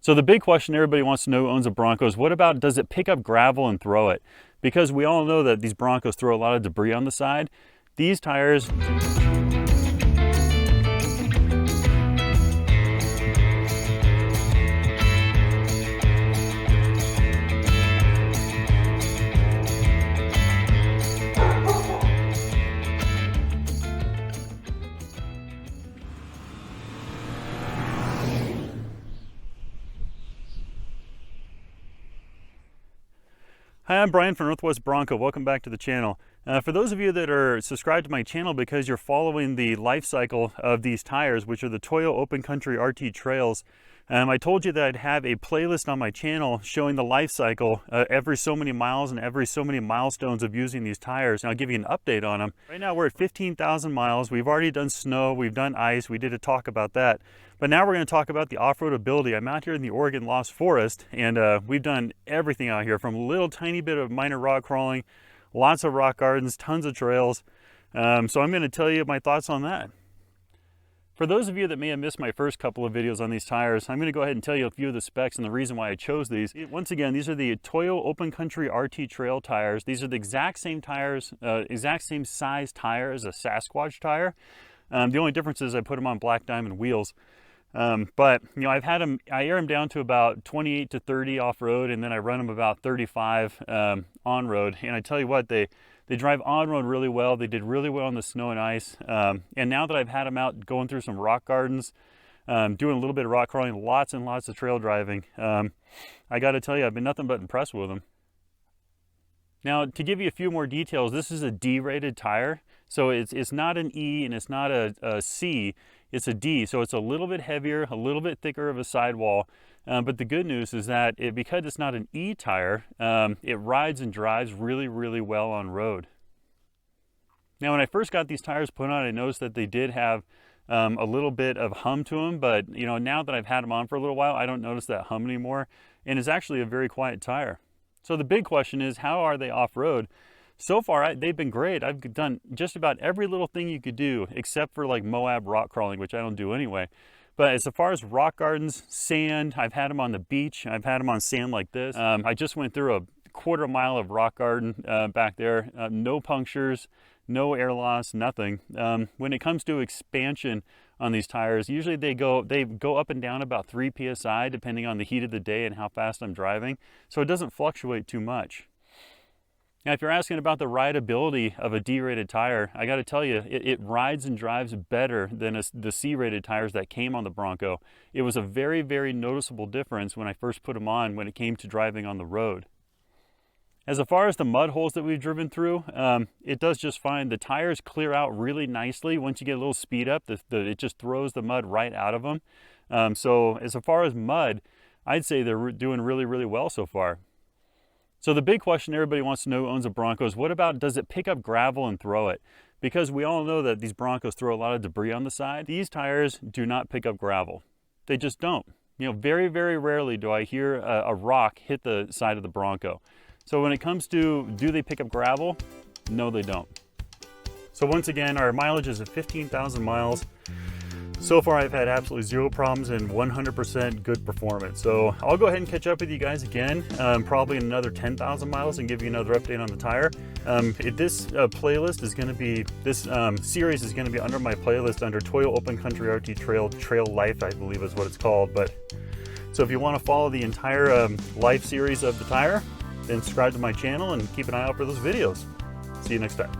So the big question everybody wants to know who owns a Bronco is, what about, does it pick up gravel and throw it? Because we all know that these Broncos throw a lot of debris on the side. These tires, Hi, I'm Brian from Northwest Bronco. Welcome back to the channel. For those of you that are subscribed to my channel because you're following the life cycle of these tires, which are the Toyo Open Country RT Trails, I told you that I'd have a playlist on my channel showing the life cycle every so many miles and every so many milestones of using these tires, and I'll give you an update on them. Right now we're at 15,000 miles. We've already done snow, we've done ice, we did a talk about that. But now we're going to talk about the off-road ability. I'm out here in the Oregon Lost Forest, and we've done everything out here, from a little tiny bit of minor rock crawling, lots of rock gardens, tons of trails. So I'm going to tell you my thoughts on that. For those of you that may have missed my first couple of videos on these tires, I'm going to go ahead and tell you a few of the specs and the reason why I chose these. Once again, these are the Toyo Open Country RT Trail tires. These are the exact same tires, exact same size tire as a Sasquatch tire. The only difference is I put them on black diamond wheels. But you know, I've had them, I air them down to about 28 to 30 off-road, and then I run them about 35 on-road. And I tell you what, they drive on-road really well. They did really well on the snow and ice. And now that I've had them out going through some rock gardens, doing a little bit of rock crawling, lots and lots of trail driving, I got to tell you, I've been nothing but impressed with them. Now, to give you a few more details, this is a D-rated tire. So it's not an E and it's not a C, it's a D. So it's a little bit heavier, a little bit thicker of a sidewall. But the good news is that because it's not an E tire, it rides and drives really, really well on road. Now, when I first got these tires put on, I noticed that they did have a little bit of hum to them. But you know, now that I've had them on for a little while, I don't notice that hum anymore. And it's actually a very quiet tire. So the big question is, how are they off-road? So far, they've been great. I've done just about every little thing you could do, except for like Moab rock crawling, which I don't do anyway. But as far as rock gardens, sand, I've had them on the beach. I've had them on sand like this. I just went through a quarter mile of rock garden back there. No punctures, no air loss, nothing. When it comes to expansion on these tires, usually they go up and down about 3 psi depending on the heat of the day and how fast I'm driving. So it doesn't fluctuate too much. Now, if you're asking about the rideability of a D-rated tire, I got to tell you, it rides and drives better than the C-rated tires that came on the Bronco. It was a very, very noticeable difference when I first put them on when it came to driving on the road. As far as the mud holes that we've driven through, it does just fine. The tires clear out really nicely. Once you get a little speed up, it just throws the mud right out of them. So as far as mud, I'd say they're doing really, really well so far. So the big question everybody wants to know who owns a Bronco is, what about, does it pick up gravel and throw it? Because we all know that these Broncos throw a lot of debris on the side. These tires do not pick up gravel. They just don't. You know, very, very rarely do I hear a rock hit the side of the Bronco. So when it comes to, do they pick up gravel? No, they don't. So once again, our mileage is at 15,000 miles. So far, I've had absolutely zero problems and 100% good performance. So I'll go ahead and catch up with you guys again, probably in another 10,000 miles, and give you another update on the tire. This playlist is going to be, this series is going to be under my playlist under Toyo Open Country RT Trail Life, I believe is what it's called. But so if you want to follow the entire life series of the tire, then subscribe to my channel and keep an eye out for those videos. See you next time.